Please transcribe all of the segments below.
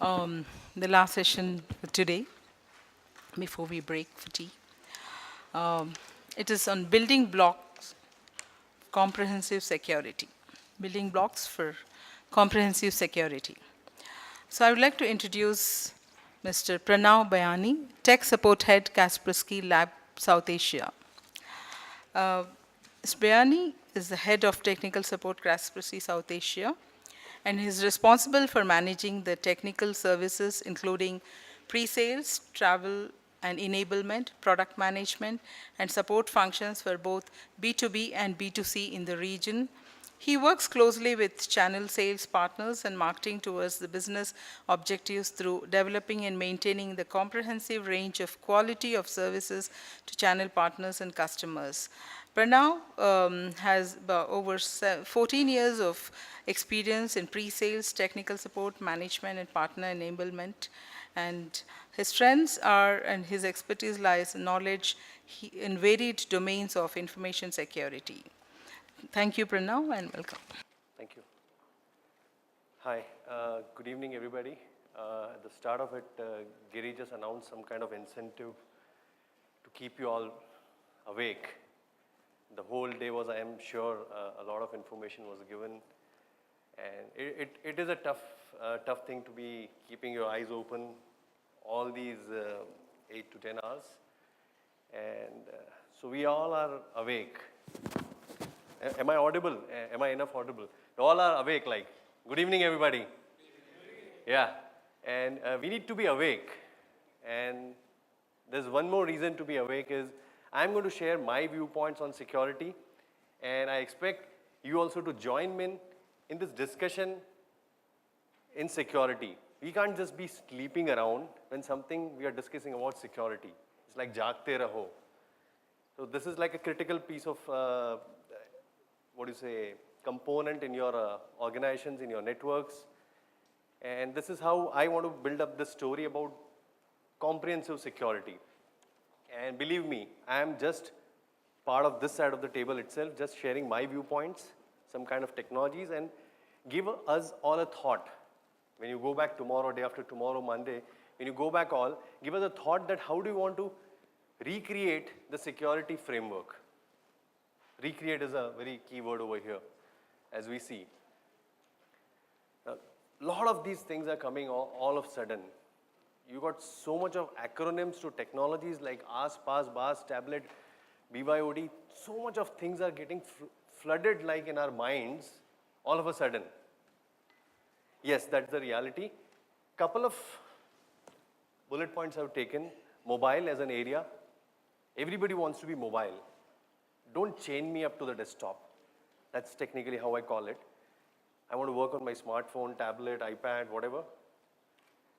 the last session for today before we break for tea. Um, it is on building blocks, comprehensive security. Building blocks for comprehensive security. So I would like to introduce Mr. Pranav Bayani, Tech Support Head, Kaspersky Lab, South Asia. Uh, Mr. Bayani is the Head of Technical Support, Kaspersky South Asia, and he is responsible for managing the technical services, including pre-sales, travel and enablement, product management, and support functions for both B2B and B2C in the region. He works closely with channel sales partners and marketing towards the business objectives through developing and maintaining the comprehensive range of quality of services to channel partners and customers. Pranav has over 14 years of experience in pre-sales, technical support, management, and partner enablement. And his strengths are, and his expertise lies in knowledge in varied domains of information security. Thank you, Pranav, and welcome. Thank you. Hi, good evening, everybody. At the start of it, Giri just announced some kind of incentive to keep you all awake. The whole day was, I am sure, a lot of information was given. And it is a tough thing to be keeping your eyes open all these 8 to 10 hours. And so we all are awake. Am I audible? Am I enough audible? All are awake, like, good evening, everybody. Yeah, and we need to be awake. And there's one more reason to be awake is I'm going to share my viewpoints on security, and I expect you also to join me in this discussion in security. We can't just be sleeping around when something we are discussing about security. It's like jaagte raho. So this is like a critical piece of component in your organizations, in your networks. And this is how I want to build up the story about comprehensive security. And believe me, I am just part of this side of the table itself, just sharing my viewpoints, some kind of technologies, and give us all a thought. When you go back tomorrow, day after tomorrow, Monday, when you go back all, give us a thought that how do you want to recreate the security framework. Recreate is a very key word over here, as we see. A lot of these things are coming all of a sudden. You got so much of acronyms to technologies like AS, PAS, BAS, tablet, BYOD. So much of things are getting flooded like in our minds all of a sudden. Yes, that's the reality. Couple of bullet points I've taken. Mobile as an area. Everybody wants to be mobile. Don't chain me up to the desktop. That's technically how I call it. I want to work on my smartphone, tablet, iPad, whatever.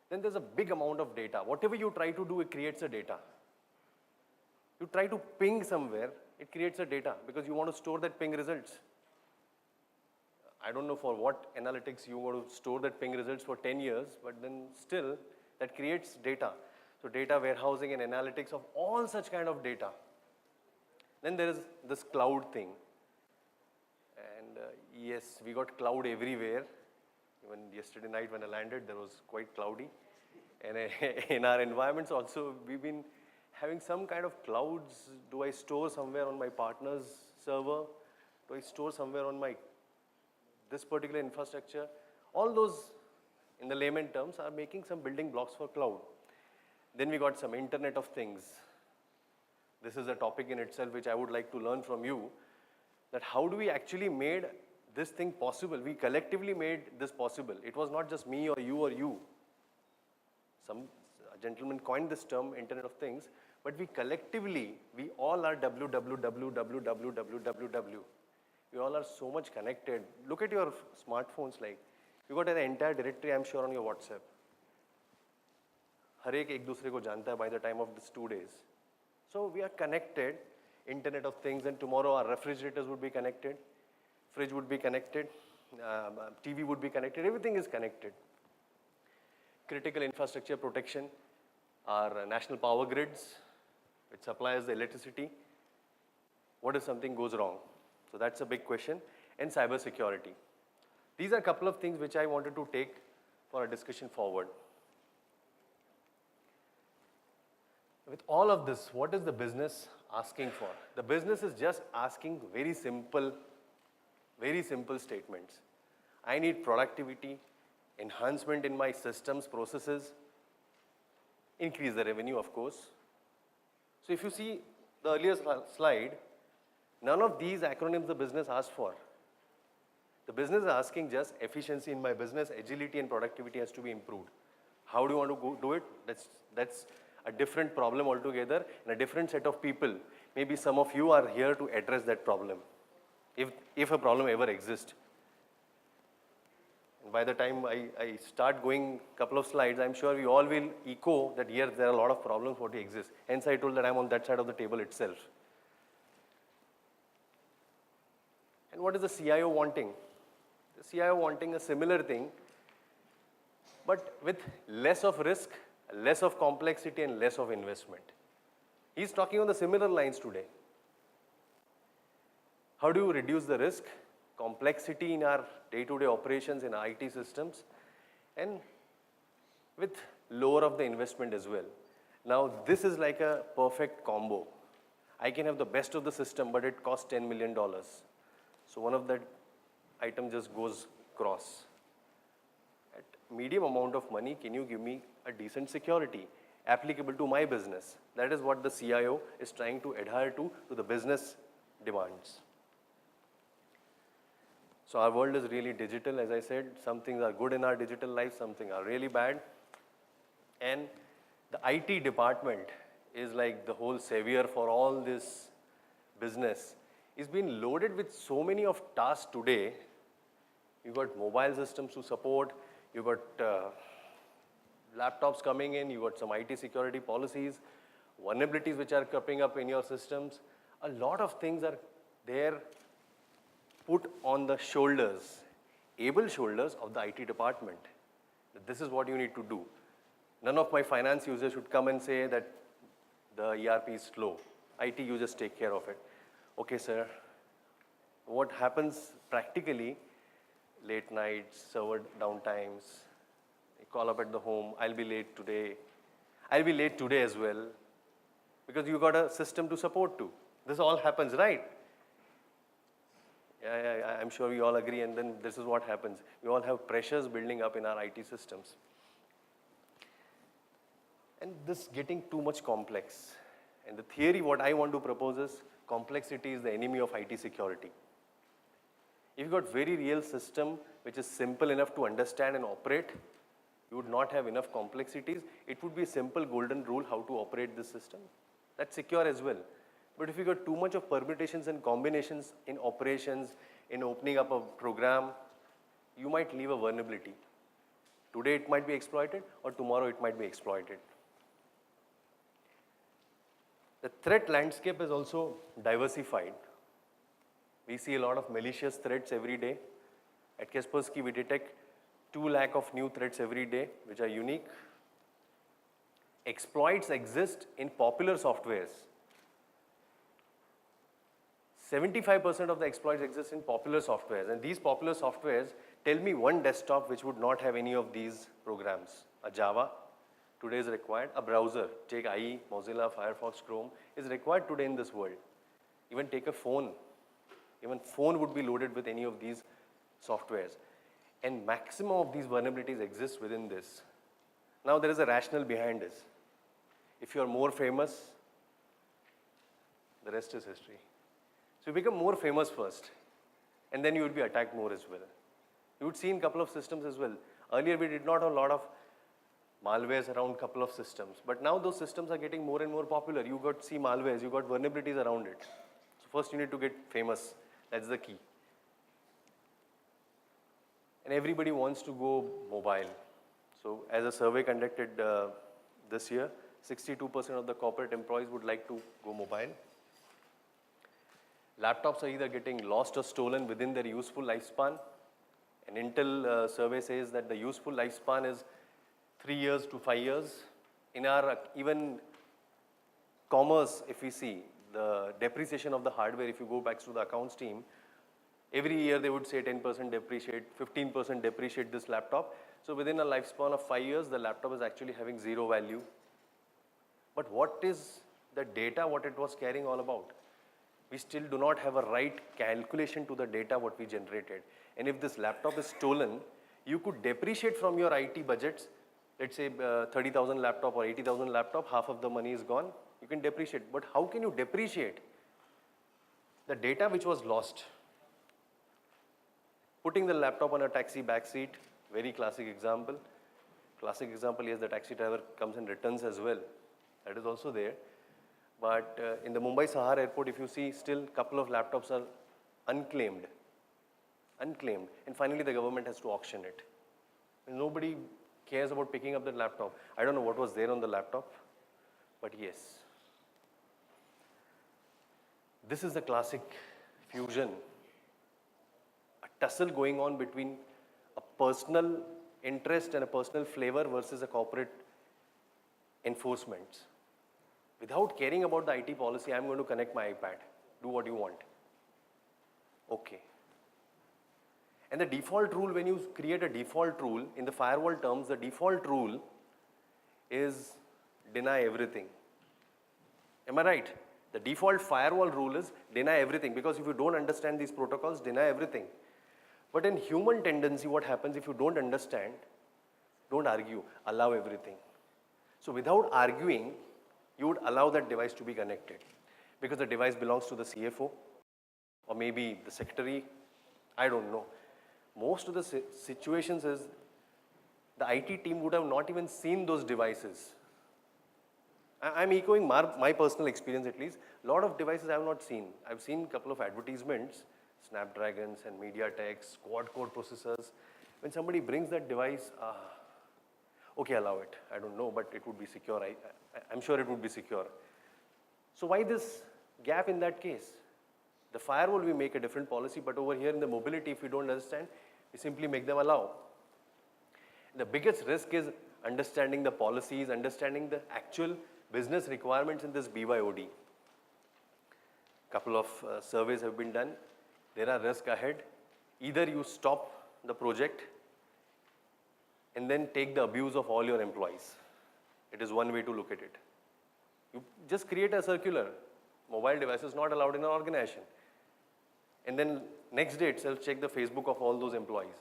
Then there's a big amount of data. Whatever you try to do, it creates a data. You try to ping somewhere, it creates a data because you want to store that ping results. I don't know for what analytics you want to store that ping results for 10 years, but then still that creates data. So data warehousing and analytics of all such kind of data. Then there is this cloud thing. And yes, we got cloud everywhere. Even yesterday night when I landed, there was quite cloudy. And in our environments also, we've been having some kind of clouds. Do I store somewhere on my partner's server? Do I store somewhere on this particular infrastructure? All those, in the layman terms, are making some building blocks for cloud. Then we got some Internet of Things. This is a topic in itself which I would like to learn from you, that how do we actually made this thing possible? We collectively made this possible. It was not just me or you. Some gentleman coined this term, Internet of Things, but we collectively, we all are www. We all are so much connected. Look at your smartphones, like, you got an entire directory, I'm sure, on your WhatsApp. हर एक दूसरे को जानता है by the time of these 2 days. So we are connected, Internet of Things, and tomorrow our refrigerators would be connected, fridge would be connected, TV would be connected, everything is connected. Critical infrastructure protection, our national power grids, which supplies the electricity. What if something goes wrong? So that's a big question. And cyber security. These are a couple of things which I wanted to take for a discussion forward. With all of this, what is the business asking for? The business is just asking very simple statements. I need productivity, enhancement in my systems, processes, increase the revenue, of course. So if you see the earlier slide, none of these acronyms the business asked for. The business is asking just efficiency in my business, agility and productivity has to be improved. How do you want to do it? That's a different problem altogether and a different set of people. Maybe some of you are here to address that problem, if a problem ever exists. And by the time I start going a couple of slides, I'm sure we all will echo that yes, there are a lot of problems what exist. Hence I told that I'm on that side of the table itself. And what is the CIO wanting? The CIO wanting a similar thing, but with less of risk, less of complexity and less of investment. He's talking on the similar lines today. How do you reduce the risk, complexity in our day-to-day operations in our IT systems, and with lower of the investment as well. Now this is like a perfect combo. I can have the best of the system, but it costs $10 million. So one of that item just goes cross. At medium amount of money, can you give me a decent security applicable to my business? That is what the CIO is trying to adhere to the business demands. So our world is really digital, as I said. Some things are good in our digital life, some things are really bad. And the IT department is like the whole savior for all this business. It's been loaded with so many of tasks today. You've got mobile systems to support, you've got laptops coming in, you've got some IT security policies, vulnerabilities which are cropping up in your systems. A lot of things are there put on the shoulders, able shoulders of the IT department. This is what you need to do. None of my finance users should come and say that the ERP is slow. IT users take care of it. Okay, sir. What happens practically, late nights, server downtimes, call up at the home, I'll be late today. I'll be late today as well, because you got a system to support to. This all happens, right? Yeah, I'm sure we all agree, and then this is what happens. We all have pressures building up in our IT systems. And this getting too much complex. And the theory, what I want to propose is, complexity is the enemy of IT security. If you've got very real system, which is simple enough to understand and operate, you would not have enough complexities. It would be a simple golden rule how to operate this system. That's secure as well. But if you got too much of permutations and combinations in operations, in opening up a program, you might leave a vulnerability. Today it might be exploited, or tomorrow it might be exploited. The threat landscape is also diversified. We see a lot of malicious threats every day. At Kaspersky, we detect 2 lakh of new threats every day, which are unique. Exploits exist in popular softwares. 75% of the exploits exist in popular softwares, and these popular softwares, tell me one desktop which would not have any of these programs. A Java today is required, a browser, take IE, Mozilla, Firefox, Chrome, is required today in this world. Even take a phone, even phone would be loaded with any of these softwares. And maximum of these vulnerabilities exist within this. Now there is a rationale behind this. If you are more famous, the rest is history. So you become more famous first, and then you would be attacked more as well. You would see in a couple of systems as well. Earlier we did not have a lot of malwares around a couple of systems, but now those systems are getting more and more popular. You got to see malwares, you got vulnerabilities around it. So first you need to get famous, that's the key. And everybody wants to go mobile. So as a survey conducted this year, 62% of the corporate employees would like to go mobile. Laptops are either getting lost or stolen within their useful lifespan. An Intel survey says that the useful lifespan is 3 years to 5 years. In our even commerce, if we see the depreciation of the hardware, if you go back to the accounts team, every year they would say 10% depreciate, 15% depreciate this laptop. So within a lifespan of 5 years, the laptop is actually having zero value. But what is the data, what it was carrying all about? We still do not have a right calculation to the data what we generated. And if this laptop is stolen, you could depreciate from your IT budgets, let's say 30,000 laptop or 80,000 laptop, half of the money is gone, you can depreciate. But how can you depreciate the data which was lost? Putting the laptop on a taxi back seat, very classic example. Classic example, yes, the taxi driver comes and returns as well. That is also there. But in the Mumbai Sahar airport, if you see, still a couple of laptops are unclaimed. Unclaimed. And finally, the government has to auction it. And nobody cares about picking up the laptop. I don't know what was there on the laptop, but yes. This is the classic fusion. A tussle going on between a personal interest and a personal flavor versus a corporate enforcement. Without caring about the IT policy, I'm going to connect my iPad. Do what you want. Okay. And the default rule, when you create a default rule, in the firewall terms, the default rule is deny everything. Am I right? The default firewall rule is deny everything, because if you don't understand these protocols, deny everything. But in human tendency, what happens if you don't understand, don't argue, allow everything. So without arguing, you would allow that device to be connected because the device belongs to the CFO or maybe the secretary, I don't know. Most of the situations is the IT team would have not even seen those devices. I'm echoing my personal experience at least. A lot of devices I have not seen. I've seen a couple of advertisements, Snapdragons and MediaTeks, quad-core processors. When somebody brings that device, okay, allow it. I don't know, but it would be secure. I'm sure it would be secure. So why this gap in that case? The firewall, we make a different policy, but over here in the mobility, if we don't understand, we simply make them allow. The biggest risk is understanding the policies, understanding the actual business requirements in this BYOD. Couple of surveys have been done. There are risks ahead. Either you stop the project and then take the abuse of all your employees. It is one way to look at it. You just create a circular. Mobile device is not allowed in an organization. And then next day itself, check the Facebook of all those employees.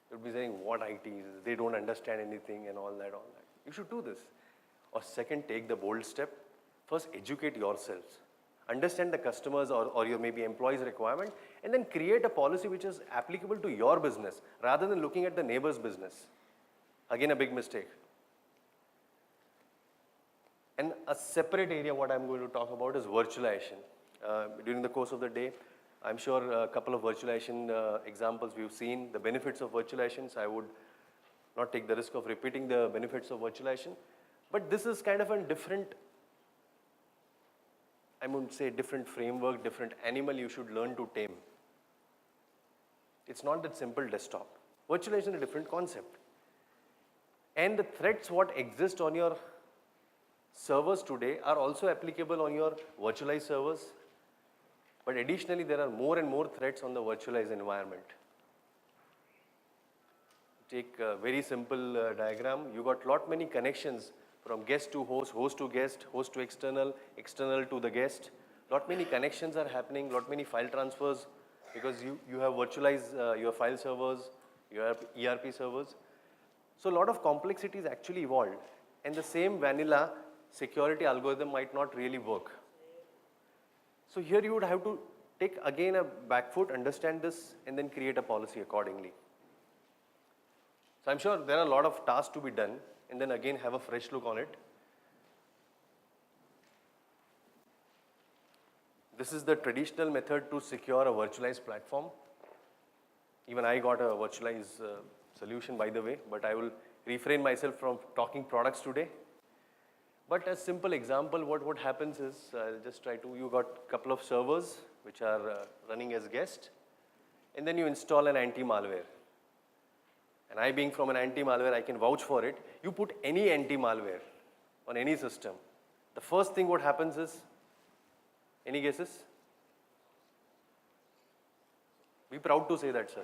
You'll be saying, what IT is, they don't understand anything and all that. You should do this. Or second, take the bold step. First, educate yourselves. Understand the customers or your maybe employees' requirement, and then create a policy which is applicable to your business rather than looking at the neighbor's business. Again, a big mistake. And a separate area what I'm going to talk about is virtualization. During the course of the day, I'm sure a couple of virtualization examples we've seen, the benefits of virtualization, so I would not take the risk of repeating the benefits of virtualization. But this is kind of a different, I would say different framework, different animal you should learn to tame. It's not that simple desktop. Virtualization is a different concept. And the threats what exist on your servers today are also applicable on your virtualized servers. But additionally, there are more and more threats on the virtualized environment. Take a very simple diagram. You got lot many connections from guest to host, host to guest, host to external, external to the guest. Lot many connections are happening, lot many file transfers because you have virtualized your file servers, your ERP servers. So a lot of complexities actually evolved, and the same vanilla security algorithm might not really work. So here you would have to take again a back foot, understand this, and then create a policy accordingly. So I'm sure there are a lot of tasks to be done, and then again have a fresh look on it. This is the traditional method to secure a virtualized platform. Even I got a virtualized solution, by the way, but I will refrain myself from talking products today. But a simple example, what happens is, I'll just try to, you got a couple of servers which are running as guest, and then you install an anti-malware. And I being from an anti-malware, I can vouch for it. You put any anti-malware on any system. The first thing what happens is, any guesses? Be proud to say that, sir.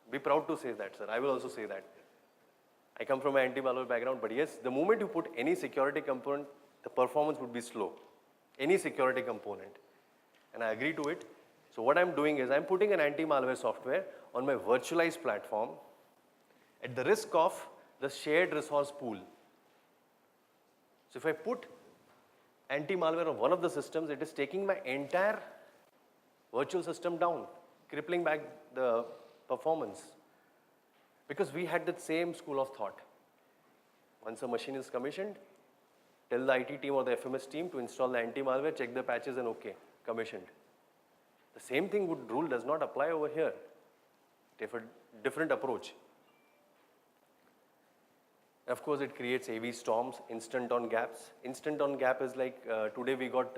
Be proud to say that, sir. I will also say that. I come from an anti-malware background, but yes, the moment you put any security component, the performance would be slow. Any security component. And I agree to it. So what I'm doing is I'm putting an anti-malware software on my virtualized platform at the risk of the shared resource pool. So if I put anti-malware on one of the systems, it is taking my entire virtual system down, crippling back the performance. Because we had that same school of thought. Once a machine is commissioned, tell the IT team or the FMS team to install the anti-malware, check the patches and okay, commissioned. The same rule does not apply over here. Different approach. Of course, it creates AV storms, instant on gaps. Instant on gap is like today we got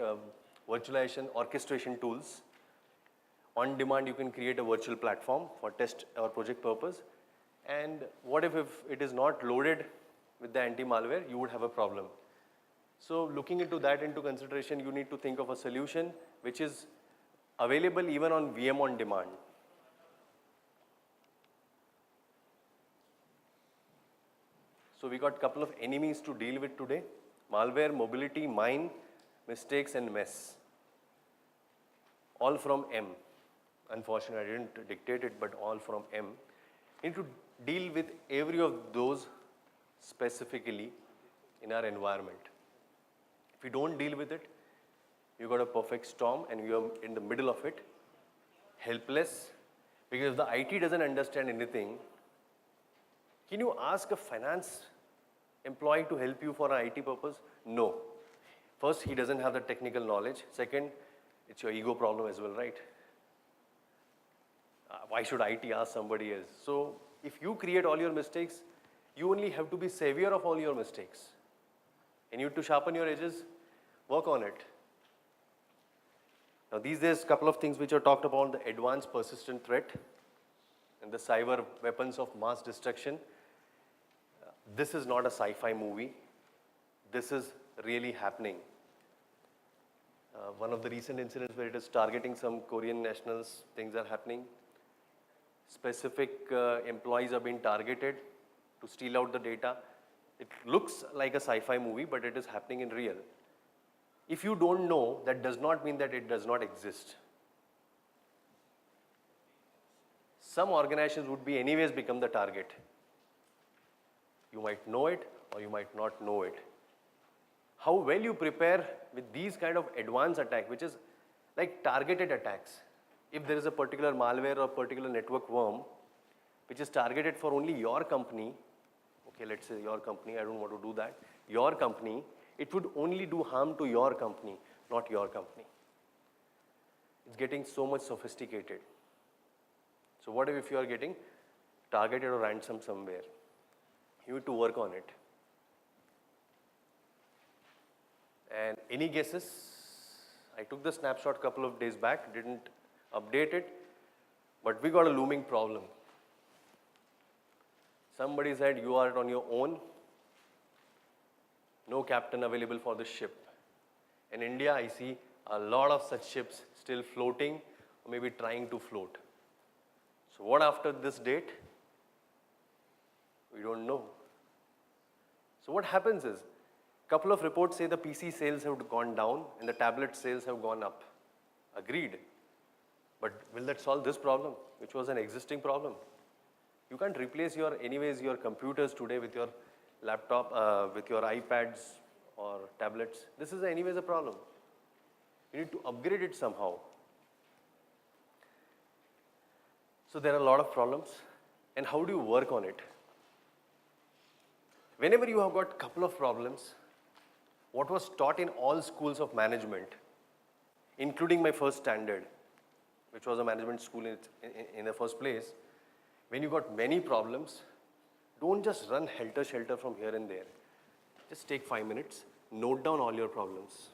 virtualization orchestration tools. On demand, you can create a virtual platform for test or project purpose. And what if it is not loaded with the anti-malware, you would have a problem. So looking into that into consideration, you need to think of a solution which is available even on VM on demand. So we got a couple of enemies to deal with today: malware, mobility, mine, mistakes, and mess. All from M. Unfortunately, I didn't dictate it, but all from M. We need to deal with every of those specifically in our environment. If you don't deal with it, you got a perfect storm and you are in the middle of it, helpless, because if the IT doesn't understand anything, can you ask a finance employee to help you for an IT purpose? No. First, he doesn't have the technical knowledge. Second, it's your ego problem as well, right? Why should IT ask somebody else? So if you create all your mistakes, you only have to be savior of all your mistakes. And you need to sharpen your edges, work on it. Now these days, a couple of things which are talked about: the advanced persistent threat and the cyber weapons of mass destruction. This is not a sci-fi movie. This is really happening. One of the recent incidents where it is targeting some Korean nationals, things are happening. Specific employees are being targeted to steal out the data. It looks like a sci-fi movie, but it is happening in real. If you don't know, that does not mean that it does not exist. Some organizations would be anyways become the target. You might know it or you might not know it. How well you prepare with these kind of advanced attack, which is like targeted attacks. If there is a particular malware or particular network worm, which is targeted for only your company, okay, let's say your company, I don't want to do that, your company, it would only do harm to your company, not your company. It's getting so much sophisticated. So what if you are getting targeted or ransom somewhere? You need to work on it. And any guesses? I took the snapshot a couple of days back, didn't update it, but we got a looming problem. Somebody said you are on your own, no captain available for the ship. In India, I see a lot of such ships still floating or maybe trying to float. So what after this date? We don't know. So what happens is, a couple of reports say the PC sales have gone down and the tablet sales have gone up. Agreed. But will that solve this problem, which was an existing problem? You can't replace your computers today with your laptop, with your iPads or tablets. This is anyways a problem. You need to upgrade it somehow. So there are a lot of problems. And how do you work on it? Whenever you have got a couple of problems, what was taught in all schools of management, including my first standard, which was a management school in the first place, when you got many problems, don't just run helter-skelter from here and there. Just take 5 minutes, note down all your problems.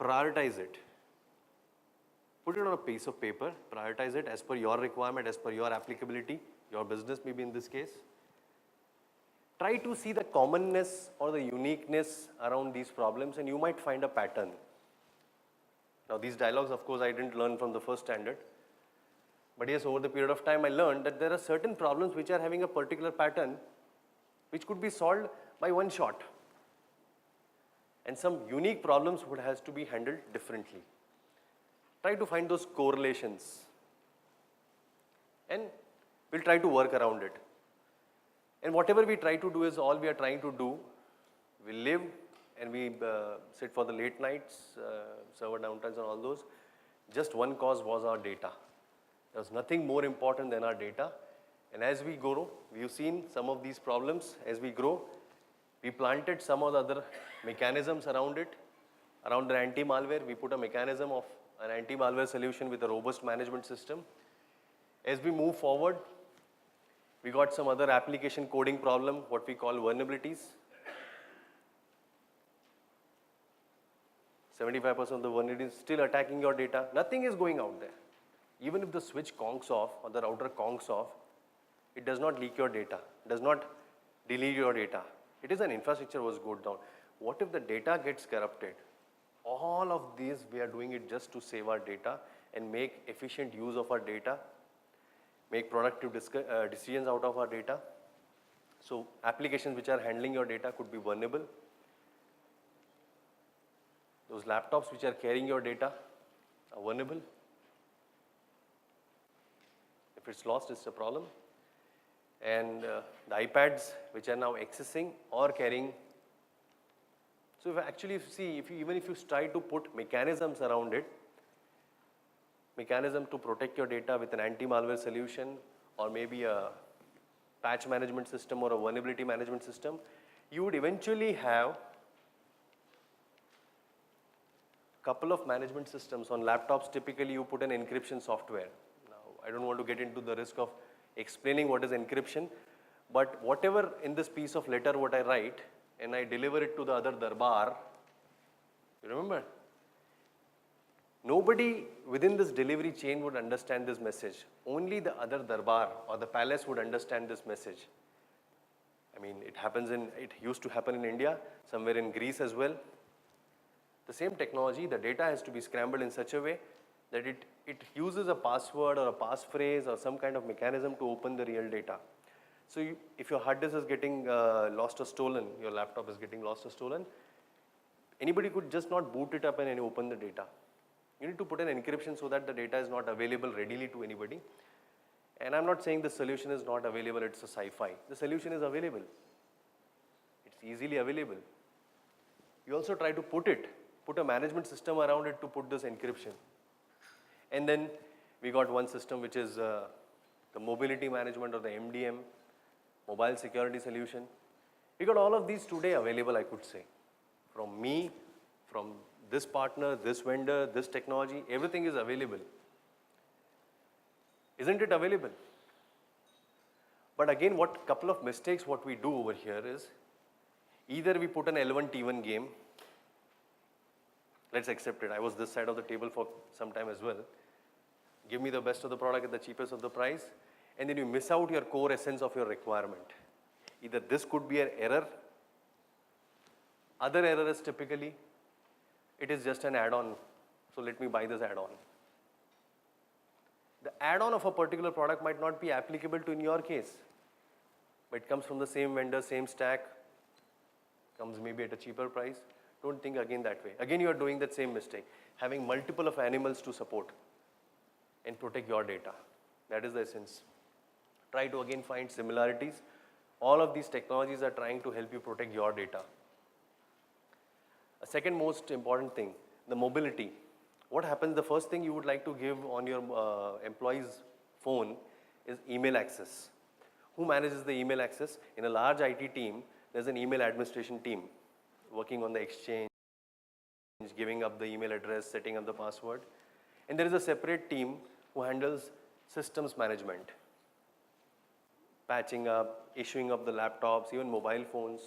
Prioritize it. Put it on a piece of paper, prioritize it as per your requirement, as per your applicability, your business maybe in this case. Try to see the commonness or the uniqueness around these problems and you might find a pattern. Now these dialogues, of course, I didn't learn from the first standard, But yes, over the period of time, I learned that there are certain problems which are having a particular pattern which could be solved by one shot. And some unique problems would has to be handled differently. Try to find those correlations and we'll try to work around it. And whatever we try to do is all we are trying to do. We live and we sit for the late nights, server downtimes and all those. Just one cause was our data. There was nothing more important than our data. And as we grow, we've seen some of these problems. As we grow, we planted some of the other mechanisms around it. Around the anti-malware, we put a mechanism of an anti-malware solution with a robust management system. As we move forward, we got some other application coding problem, what we call vulnerabilities. 75% of the vulnerabilities still attacking your data. Nothing is going out there. Even if the switch conks off or the router conks off, it does not leak your data, does not delete your data. It is an infrastructure was good down. What if the data gets corrupted? All of these, we are doing it just to save our data and make efficient use of our data, make productive decisions out of our data. So applications which are handling your data could be vulnerable. Those laptops which are carrying your data are vulnerable. If it's lost, it's a problem. And the iPads which are now accessing or carrying. So even if you try to put mechanisms around it, mechanism to protect your data with an anti-malware solution or maybe a patch management system or a vulnerability management system, you would eventually have couple of management systems. On laptops, typically you put an encryption software. Now, I don't want to get into the risk of explaining what is encryption, but whatever in this piece of letter what I write and I deliver it to the other darbar, you remember? Nobody within this delivery chain would understand this message. Only the other darbar or the palace would understand this message. I mean, it used to happen in India, somewhere in Greece as well. The same technology, the data has to be scrambled in such a way that it uses a password or a passphrase or some kind of mechanism to open the real data. So if your hard disk is getting lost or stolen, your laptop is getting lost or stolen, anybody could just not boot it up and open the data. You need to put an encryption so that the data is not available readily to anybody. And I'm not saying the solution is not available, it's a sci-fi. The solution is available. It's easily available. You also try to put a management system around it to put this encryption. And then we got one system which is the mobility management or the MDM, mobile security solution. We got all of these today available, I could say. From me, from this partner, this vendor, this technology, everything is available. Isn't it available? But again, couple of mistakes what we do over here is, either we put an L1 T1 game. Let's accept it. I was this side of the table for some time as well. Give me the best of the product at the cheapest of the price, and then you miss out your core essence of your requirement. Either this could be an error. Other error is typically, it is just an add-on. So let me buy this add-on. The add-on of a particular product might not be applicable to in your case, but it comes from the same vendor, same stack, comes maybe at a cheaper price. Don't think again that way. Again, you are doing that same mistake, having multiple of animals to support and protect your data. That is the essence. Try to again find similarities. All of these technologies are trying to help you protect your data. A second most important thing, the mobility. What happens, the first thing you would like to give on your employee's phone is email access. Who manages the email access? In a large IT team, there's an email administration team working on the exchange, giving up the email address, setting up the password. And there is a separate team who handles systems management, patching up, issuing up the laptops, even mobile phones.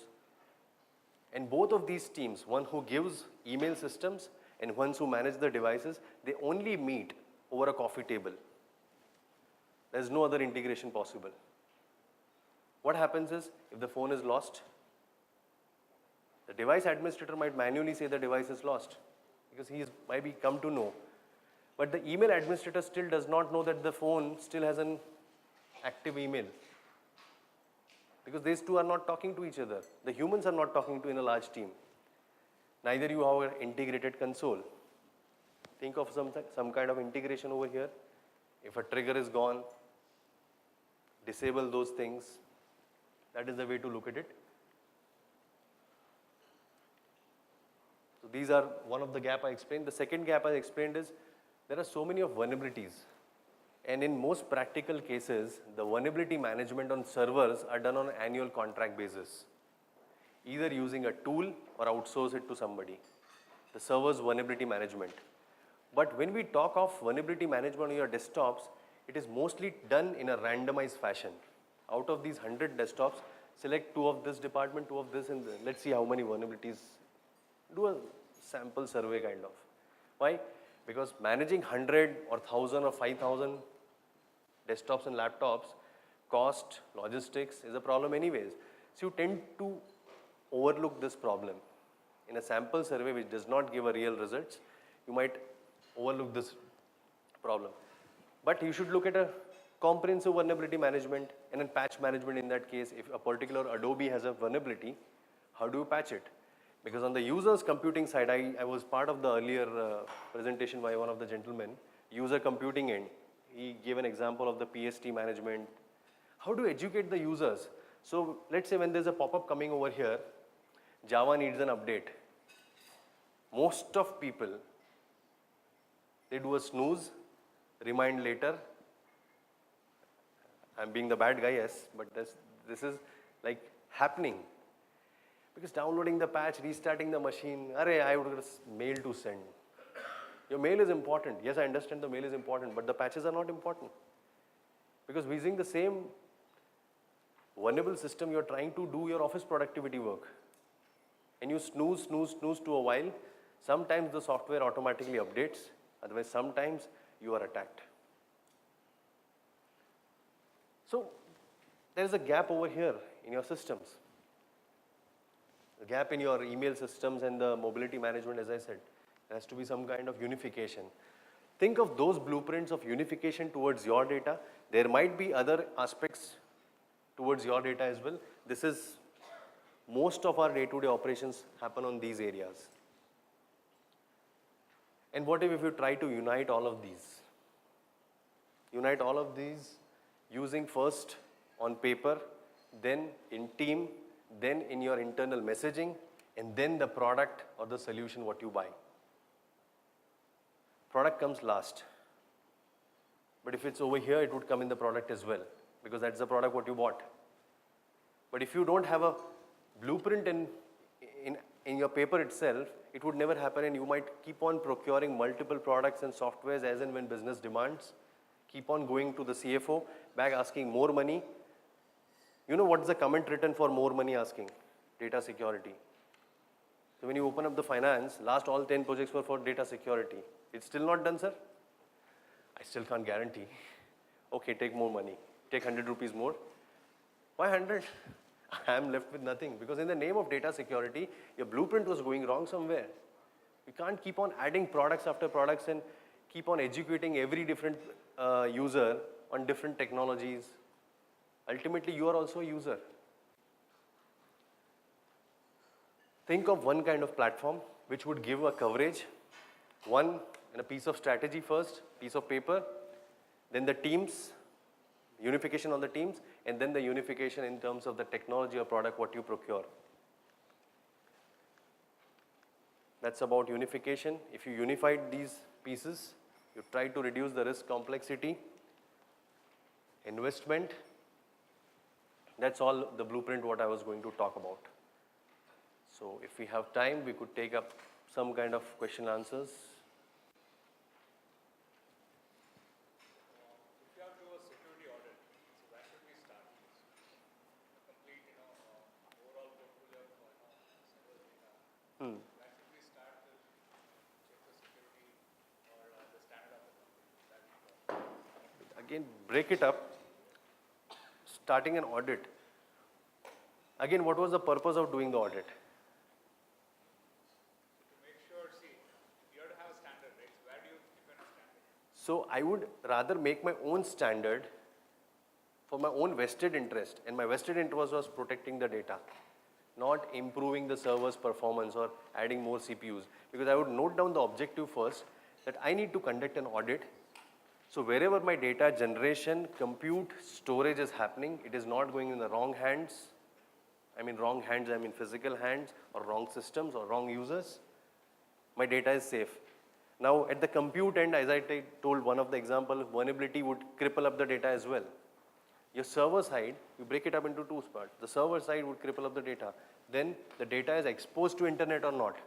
And both of these teams, one who gives email systems and ones who manage the devices, they only meet over a coffee table. There's no other integration possible. What happens is, if the phone is lost, the device administrator might manually say the device is lost because he might be come to know. But the email administrator still does not know that the phone still has an active email. Because these two are not talking to each other. The humans are not talking to in a large team. Neither you have an integrated console. Think of some kind of integration over here. If a trigger is gone, disable those things. That is the way to look at it. So these are one of the gap I explained. The second gap I explained is there are so many of vulnerabilities. And in most practical cases, the vulnerability management on servers are done on an annual contract basis. Either using a tool or outsource it to somebody. The server's vulnerability management. But when we talk of vulnerability management on your desktops, it is mostly done in a randomized fashion. Out of these 100 desktops, select 2 of this department, 2 of this, and let's see how many vulnerabilities. Do a sample survey kind of. Why? Because managing 100 or 1000 or 5000 desktops and laptops, cost, logistics is a problem anyways. So you tend to overlook this problem. In a sample survey which does not give a real results, you might overlook this problem. But you should look at a comprehensive vulnerability management and then patch management in that case. If a particular Adobe has a vulnerability, how do you patch it? Because on the user's computing side, I was part of the earlier presentation by one of the gentlemen, user computing end. He gave an example of the PST management. How do you educate the users? So let's say when there's a pop-up coming over here, Java needs an update. Most of people, they do a snooze, remind later. I'm being the bad guy, yes, but this is like happening. Because downloading the patch, restarting the machine, I would get a mail to send. Your mail is important. Yes, I understand the mail is important, but the patches are not important. Because using the same vulnerable system, you're trying to do your office productivity work. And you snooze to a while. Sometimes the software automatically updates. Otherwise, sometimes you are attacked. So, there is a gap over here in your systems. The gap in your email systems and the mobility management, as I said, there has to be some kind of unification. Think of those blueprints of unification towards your data. There might be other aspects towards your data as well. This is, most of our day-to-day operations happen on these areas. And what if you try to unite all of these? Unite all of these using first on paper, then in team, then in your internal messaging, and then the product or the solution what you buy. Product comes last. But if it's over here, it would come in the product as well, because that's the product what you bought. But if you don't have a blueprint in your paper itself, it would never happen, and you might keep on procuring multiple products and softwares as and when business demands. Keep on going to the CFO, back asking more money. You know what's the comment written for more money asking? Data security. So when you open up the finance, last all 10 projects were for data security. It's still not done, sir? I still can't guarantee. Okay, take more money. Take 100 rupees more. Why 100? I am left with nothing, because in the name of data security, your blueprint was going wrong somewhere. You can't keep on adding products after products and keep on educating every different user on different technologies. Ultimately, you are also a user. Think of one kind of platform which would give a coverage, one in a piece of strategy first, piece of paper, then the teams, unification on the teams, and then the unification in terms of the technology or product what you procure. That's about unification. If you unified these pieces, you try to reduce the risk complexity, investment. That's all the blueprint what I was going to talk about. So if we have time, we could take up some kind of question answers. If you have to do a security audit, so where should we start? A complete, overall portfolio of server data. Where should we start to check the security or the standard of the company? That we got. Again, break it up. Starting an audit. Again, what was the purpose of doing the audit? To make sure, see, you have to have a standard, right? So where do you define a standard? So I would rather make my own standard for my own vested interest, and my vested interest was protecting the data, not improving the server's performance or adding more CPUs. Because I would note down the objective first, that I need to conduct an audit. So wherever my data generation, compute, storage is happening, it is not going in the wrong hands. I mean wrong hands, I mean physical hands, or wrong systems or wrong users. My data is safe. Now at the compute end, as I told one of the example, vulnerability would cripple up the data as well. Your server side, you break it up into two parts. The server side would cripple up the data. Then the data is exposed to internet or not.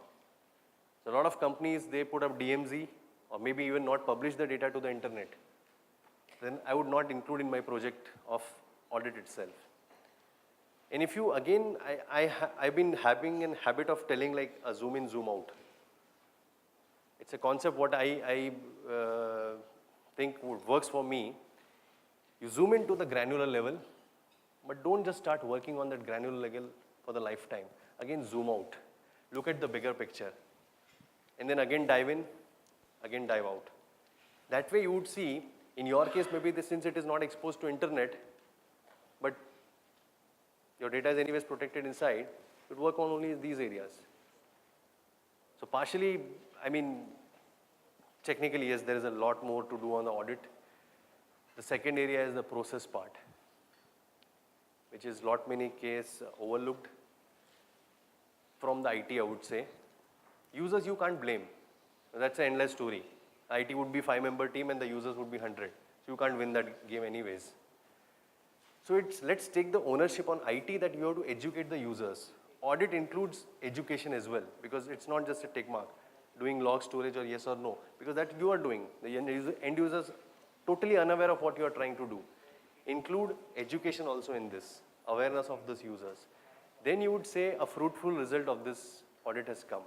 So a lot of companies, they put up DMZ or maybe even not publish the data to the internet. Then I would not include in my project of audit itself. And if you, again, I've been having a habit of telling like a zoom in, zoom out. It's a concept what I think works for me. You zoom into the granular level, but don't just start working on that granular level for the lifetime. Again, zoom out. Look at the bigger picture. And then again dive in, again dive out. That way you would see, in your case, maybe since it is not exposed to internet, but your data is anyways protected inside, it would work on only these areas. So partially, I mean, technically, yes, there is a lot more to do on the audit. The second area is the process part, which is lot many case overlooked from the IT, I would say. Users you can't blame. That's an endless story. IT would be 5-member team and the users would be 100. So you can't win that game anyways. So let's take the ownership on IT that you have to educate the users. Audit includes education as well, because it's not just a tick mark, doing log storage or yes or no, because that you are doing. The end users totally unaware of what you are trying to do. Include education also in this, awareness of these users. Then you would say a fruitful result of this audit has come.